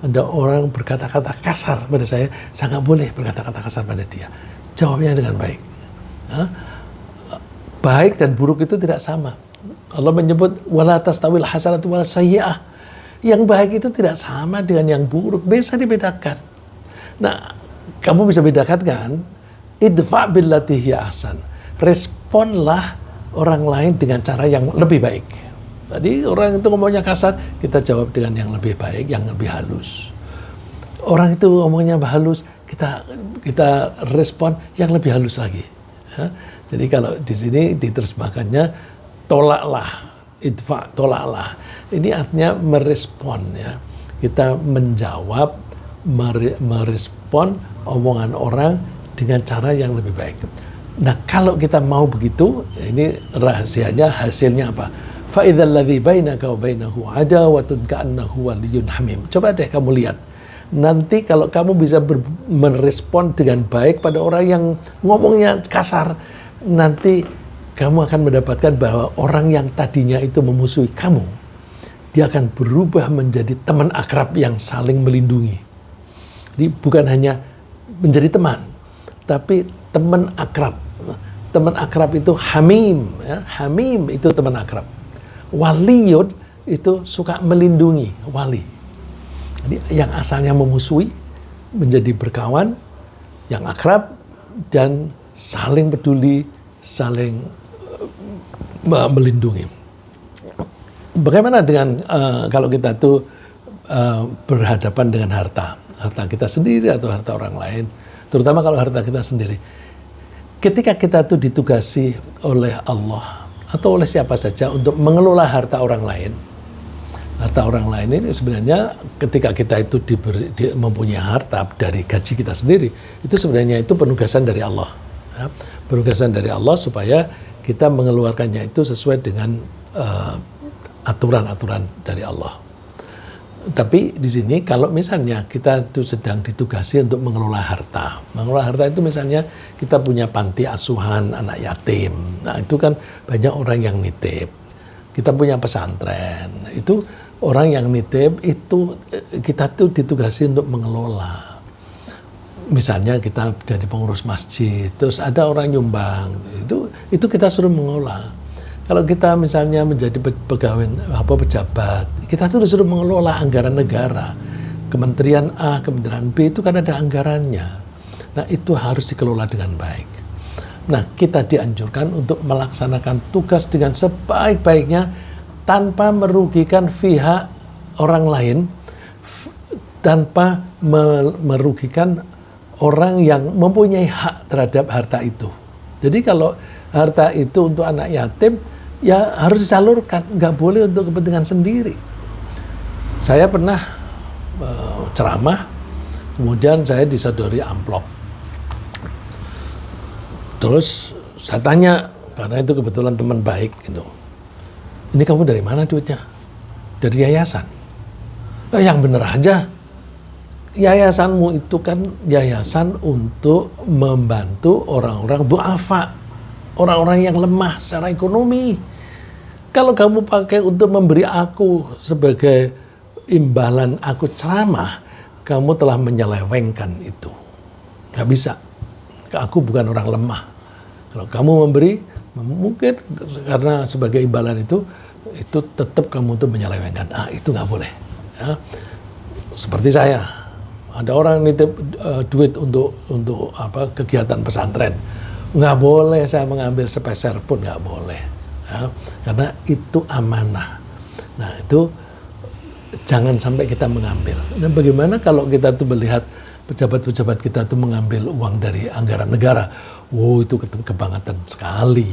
Ada orang berkata-kata kasar pada saya nggak boleh berkata-kata kasar pada dia. Jawabnya dengan baik. Baik dan buruk itu tidak sama. Allah menyebut wala tastawil hasanatu wala sayyi'ah. Yang baik itu tidak sama dengan yang buruk, bisa dibedakan. Nah, kamu bisa bedakan kan? Idfa' billati hiya ahsan. Responlah orang lain dengan cara yang lebih baik. Tadi orang itu ngomongnya kasar, kita jawab dengan yang lebih baik, yang lebih halus. Orang itu ngomongnya halus, kita respon yang lebih halus lagi. Ya. Jadi kalau di sini diterjemahkannya tolaklah, idfa, tolaklah. Ini artinya merespon, ya. Kita menjawab merespon omongan orang dengan cara yang lebih baik. Nah, kalau kita mau begitu, ini rahasianya, hasilnya apa? Fa idzal ladzi bainaka wa bainahu adawatun ka'annahu waliyyun hamim. Coba deh kamu lihat. Nanti kalau kamu bisa merespon dengan baik pada orang yang ngomongnya kasar, nanti kamu akan mendapatkan bahwa orang yang tadinya itu memusuhi kamu, dia akan berubah menjadi teman akrab yang saling melindungi. Jadi bukan hanya menjadi teman, tapi teman akrab. Teman akrab itu hamim, ya. Hamim itu teman akrab. Waliyun itu suka melindungi, wali. Jadi yang asalnya memusuhi menjadi berkawan, yang akrab dan saling peduli, saling melindungi. Bagaimana dengan kalau kita tuh berhadapan dengan harta kita sendiri atau harta orang lain, terutama kalau harta kita sendiri. Ketika kita tuh ditugasi oleh Allah atau oleh siapa saja untuk mengelola harta orang lain, harta orang lain ini sebenarnya ketika kita itu mempunyai harta dari gaji kita sendiri, itu sebenarnya itu penugasan dari Allah. Ya. Penugasan dari Allah supaya kita mengeluarkannya itu sesuai dengan aturan-aturan dari Allah. Tapi di sini kalau misalnya kita itu sedang ditugasi untuk mengelola harta itu misalnya kita punya panti asuhan anak yatim. Nah itu kan banyak orang yang nitip. Kita punya pesantren, itu orang yang nitip itu kita tuh ditugasi untuk mengelola. Misalnya kita jadi pengurus masjid, terus ada orang nyumbang, itu kita suruh mengelola. Kalau kita misalnya menjadi pegawai pejabat, kita tuh disuruh mengelola anggaran negara. Kementerian A, Kementerian B itu kan ada anggarannya. Nah, itu harus dikelola dengan baik. Nah, kita dianjurkan untuk melaksanakan tugas dengan sebaik-baiknya tanpa merugikan pihak orang lain, tanpa merugikan orang yang mempunyai hak terhadap harta itu. Jadi kalau harta itu untuk anak yatim, ya harus disalurkan, nggak boleh untuk kepentingan sendiri. Saya pernah ceramah, kemudian saya disodori amplop. Terus saya tanya, karena itu kebetulan teman baik, gitu. Ini kamu dari mana duitnya? Dari yayasan. Yang bener aja. Yayasanmu itu kan yayasan untuk membantu orang-orang du'afa, orang-orang yang lemah secara ekonomi. Kalau kamu pakai untuk memberi aku sebagai imbalan aku ceramah, kamu telah menyelewengkan itu. Gak bisa. Aku bukan orang lemah. Kalau kamu memberi, mungkin karena sebagai imbalan itu tetap kamu tuh menyelewengkan. Itu nggak boleh. Ya. Seperti saya, ada orang nitip duit untuk kegiatan pesantren, nggak boleh saya mengambil sepeser pun, nggak boleh. Ya. Karena itu amanah. Nah itu jangan sampai kita mengambil. Nah bagaimana kalau kita tuh melihat pejabat-pejabat kita tuh mengambil uang dari anggaran negara? Wow, itu kebangetan sekali,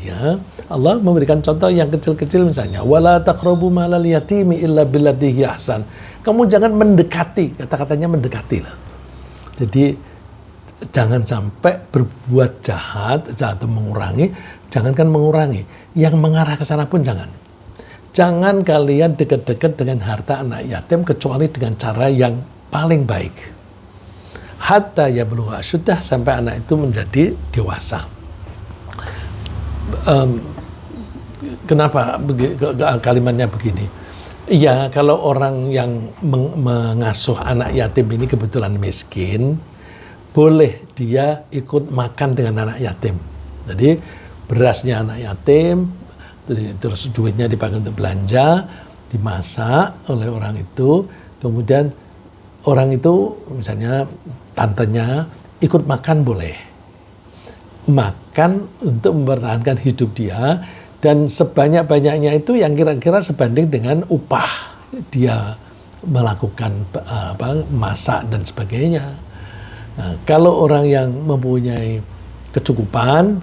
ya. Allah memberikan contoh yang kecil-kecil misalnya, wala taqrabu malal yatimi illa billati hiya ahsan. Kamu jangan mendekati, kata-katanya mendekati lah. Jadi jangan sampai berbuat jahat atau mengurangi, jangankan mengurangi, yang mengarah ke sana pun jangan. Jangan kalian dekat-dekat dengan harta anak yatim kecuali dengan cara yang paling baik. Hatta yablugha asyuddah, sampai anak itu menjadi dewasa. Kenapa kalimatnya begini? Iya, kalau orang yang mengasuh anak yatim ini kebetulan miskin, boleh dia ikut makan dengan anak yatim. Jadi berasnya anak yatim, terus duitnya dipakai untuk belanja, dimasak oleh orang itu, kemudian orang itu misalnya tantenya ikut makan boleh. Makan untuk mempertahankan hidup dia, dan sebanyak-banyaknya itu yang kira-kira sebanding dengan upah dia melakukan masak dan sebagainya. Nah, kalau orang yang mempunyai kecukupan,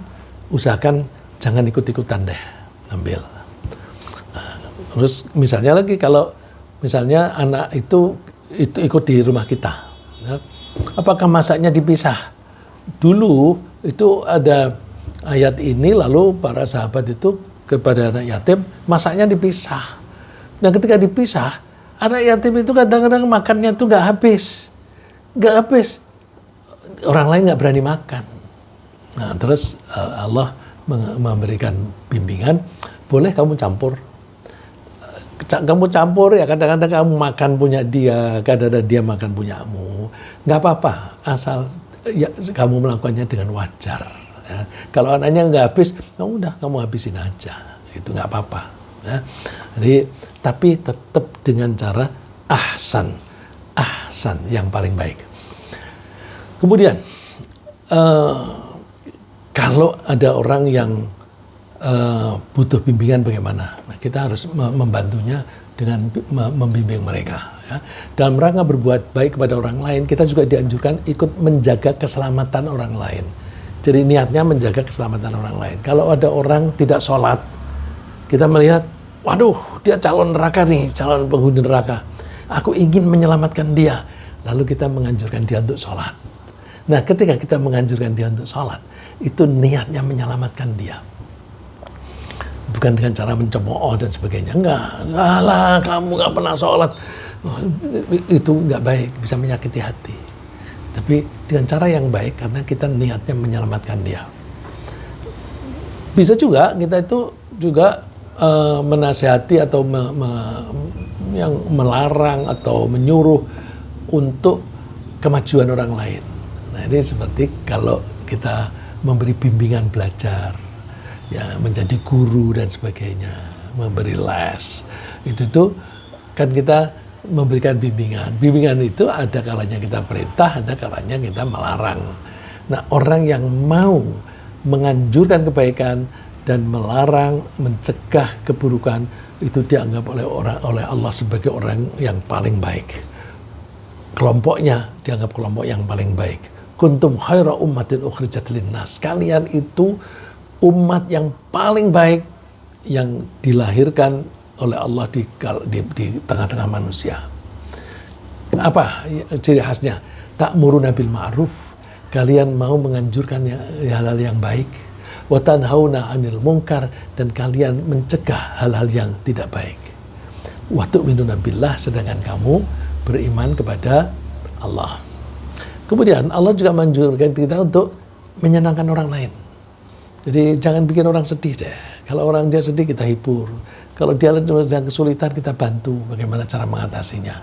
usahakan jangan ikut-ikutan deh ambil. Nah, terus misalnya lagi kalau misalnya anak itu ikut di rumah kita, Ya. Apakah masaknya dipisah? Dulu itu ada ayat ini, lalu para sahabat itu kepada anak yatim masaknya dipisah. Nah ketika dipisah, anak yatim itu kadang-kadang makannya tuh nggak habis, orang lain nggak berani makan. Nah terus Allah memberikan bimbingan, boleh kamu campur ya, kadang-kadang kamu makan punya dia, kadang-kadang dia makan punyamu, nggak apa-apa, asal ya, kamu melakukannya dengan wajar. Ya. Kalau anaknya nggak habis, ya udah kamu habisin aja, itu nggak apa-apa. Ya. Jadi, tapi tetap dengan cara ahsan yang paling baik. Kemudian, kalau ada orang yang butuh bimbingan bagaimana? Nah, kita harus membantunya dengan membimbing mereka. Ya. Dalam rangka berbuat baik kepada orang lain, kita juga dianjurkan ikut menjaga keselamatan orang lain. Jadi niatnya menjaga keselamatan orang lain. Kalau ada orang tidak sholat, kita melihat, waduh, dia calon neraka nih, calon penghuni neraka. Aku ingin menyelamatkan dia. Lalu kita menganjurkan dia untuk sholat. Nah, ketika kita menganjurkan dia untuk sholat, itu niatnya menyelamatkan dia. Bukan dengan cara mencemooh dan sebagainya. Enggak lah, kamu nggak pernah sholat. Oh, itu nggak baik, bisa menyakiti hati. Tapi dengan cara yang baik, karena kita niatnya menyelamatkan dia. Bisa juga kita itu juga menasihati atau yang melarang atau menyuruh untuk kemajuan orang lain. Nah ini seperti kalau kita memberi bimbingan belajar, ya menjadi guru dan sebagainya, memberi les, itu tuh kan kita memberikan bimbingan. Bimbingan itu ada kalanya kita perintah, ada kalanya kita melarang. Nah orang yang mau menganjurkan kebaikan dan melarang, mencegah keburukan, itu dianggap oleh Allah sebagai orang yang paling baik. Kelompoknya dianggap kelompok yang paling baik. Kuntum khaira ummatin ukhrijat linnas. Kalian itu umat yang paling baik yang dilahirkan oleh Allah di tengah-tengah manusia. Apa ciri khasnya? Ta'muruna bil ma'ruf. Kalian mau menganjurkan hal-hal yang baik. Wa tanhauna 'anil munkar, dan kalian mencegah hal-hal yang tidak baik. Wa tu'minuna billah, sedangkan kamu beriman kepada Allah. Kemudian Allah juga menganjurkan kita untuk menyenangkan orang lain. Jadi jangan bikin orang sedih deh. Kalau orang dia sedih, kita hibur. Kalau dia sedang kesulitan, kita bantu bagaimana cara mengatasinya.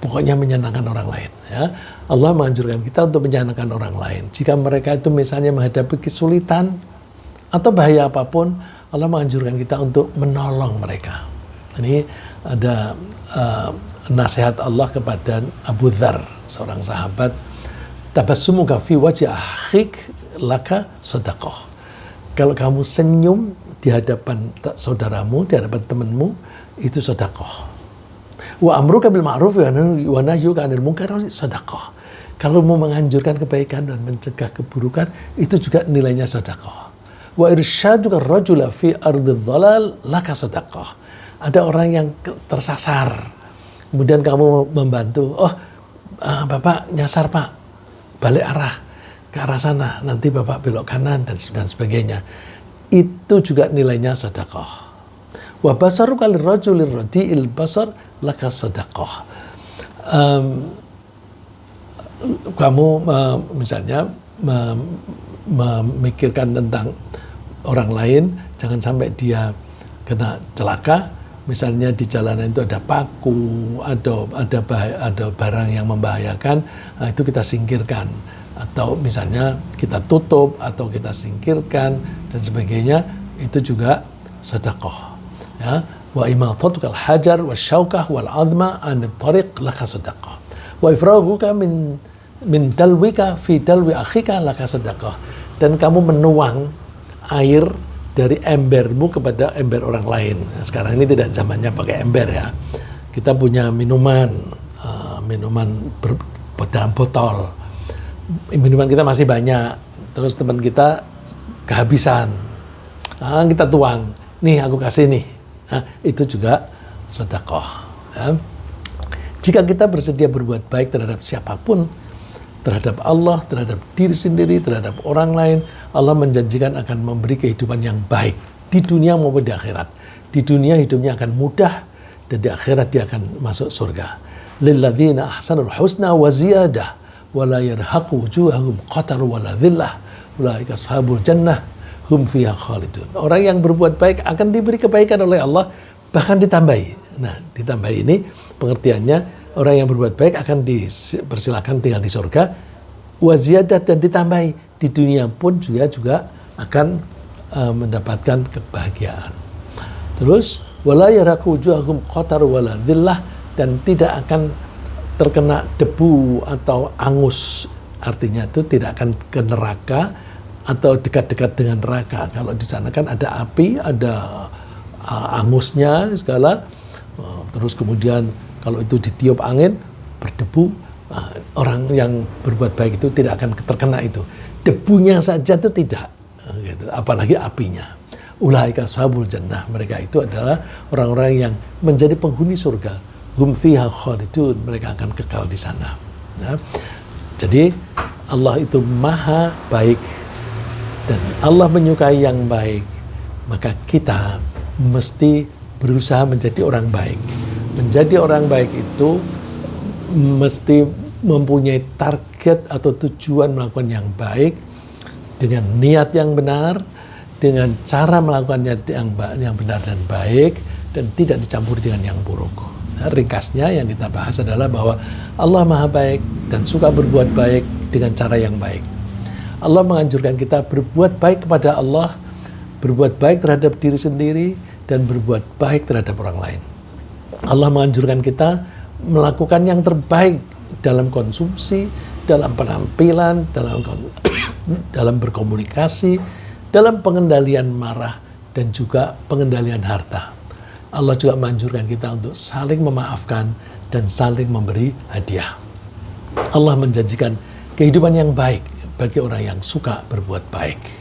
Pokoknya menyenangkan orang lain. Ya. Allah menganjurkan kita untuk menyenangkan orang lain. Jika mereka itu misalnya menghadapi kesulitan atau bahaya apapun, Allah menganjurkan kita untuk menolong mereka. Ini ada nasihat Allah kepada Abu Dzar, seorang sahabat. Tabassumuka fi wajhi akhik laka shadaqah. Kalau kamu senyum di hadapan saudaramu, di hadapan temanmu, itu sedekah. Wa amruka bil ma'ruf wa nahyuka 'anil munkar sedekah. Kalau mau menganjurkan kebaikan dan mencegah keburukan, itu juga nilainya sedekah. Wa irsyaduka ar-rajula fi ardhidh dhalal laka sedekah. Ada orang yang tersasar, kemudian kamu membantu. Oh, Bapak nyasar Pak, balik arah ke arah sana, nanti Bapak belok kanan dan sebagainya. Itu juga nilainya sedekah. Wa basaruka lirrajuli radi'il basar laka sedekah. Kamu misalnya memikirkan tentang orang lain, jangan sampai dia kena celaka. Misalnya di jalanan itu ada paku, ada barang yang membahayakan, nah itu kita singkirkan. Atau misalnya kita tutup atau kita singkirkan dan sebagainya, itu juga sedekah. Ya, wa imattatukal hajar wa syaukah wal adma an tariq laka sedekah. Wa ifraguka min dalwika fi dalwi akhika laka sedekah. Dan kamu menuang air dari embermu kepada ember orang lain. Sekarang ini tidak zamannya pakai ember ya. Kita punya minuman dalam botol. Minuman kita masih banyak. Terus teman kita kehabisan. Kita tuang. Nih aku kasih nih. Itu juga sedekah. Ya. Jika kita bersedia berbuat baik terhadap siapapun, terhadap Allah, terhadap diri sendiri, terhadap orang lain, Allah menjanjikan akan memberi kehidupan yang baik di dunia maupun di akhirat. Di dunia hidupnya akan mudah, dan di akhirat dia akan masuk surga. Lilladzina ahsanul husna wa ziyadah wa la yarhaqu wujuhahum qatar wa la dhillah ulaika ashabul jannah hum fiha khalidun. Orang yang berbuat baik akan diberi kebaikan oleh Allah, bahkan ditambahi. Nah, ditambahi ini pengertiannya, orang yang berbuat baik akan dipersilakan tinggal di surga, wa ziyadah, dan ditambahi di dunia pun juga akan mendapatkan kebahagiaan. Terus wala yaraqu wujuhahum qatar wala dhillah, dan tidak akan terkena debu atau angus, artinya itu tidak akan ke neraka atau dekat-dekat dengan neraka. Kalau di sana kan ada api, ada angusnya segala, terus kemudian kalau itu ditiup angin berdebu, orang yang berbuat baik itu tidak akan terkena itu. Debunya saja itu tidak, gitu, apalagi apinya. Ulaika ashabul jannah, mereka itu adalah orang-orang yang menjadi penghuni surga. Hum fiha khalidun, mereka akan kekal di sana. Ya. Jadi Allah itu maha baik dan Allah menyukai yang baik. Maka kita mesti berusaha menjadi orang baik. Menjadi orang baik itu mesti mempunyai target atau tujuan melakukan yang baik dengan niat yang benar, dengan cara melakukannya yang benar dan baik, dan tidak dicampur dengan yang buruk. Nah, ringkasnya yang kita bahas adalah bahwa Allah maha baik dan suka berbuat baik dengan cara yang baik. Allah menganjurkan kita berbuat baik kepada Allah, berbuat baik terhadap diri sendiri, dan berbuat baik terhadap orang lain. Allah menganjurkan kita melakukan yang terbaik dalam konsumsi, dalam penampilan, dalam berkomunikasi, dalam pengendalian marah, dan juga pengendalian harta. Allah juga menganjurkan kita untuk saling memaafkan dan saling memberi hadiah. Allah menjanjikan kehidupan yang baik bagi orang yang suka berbuat baik.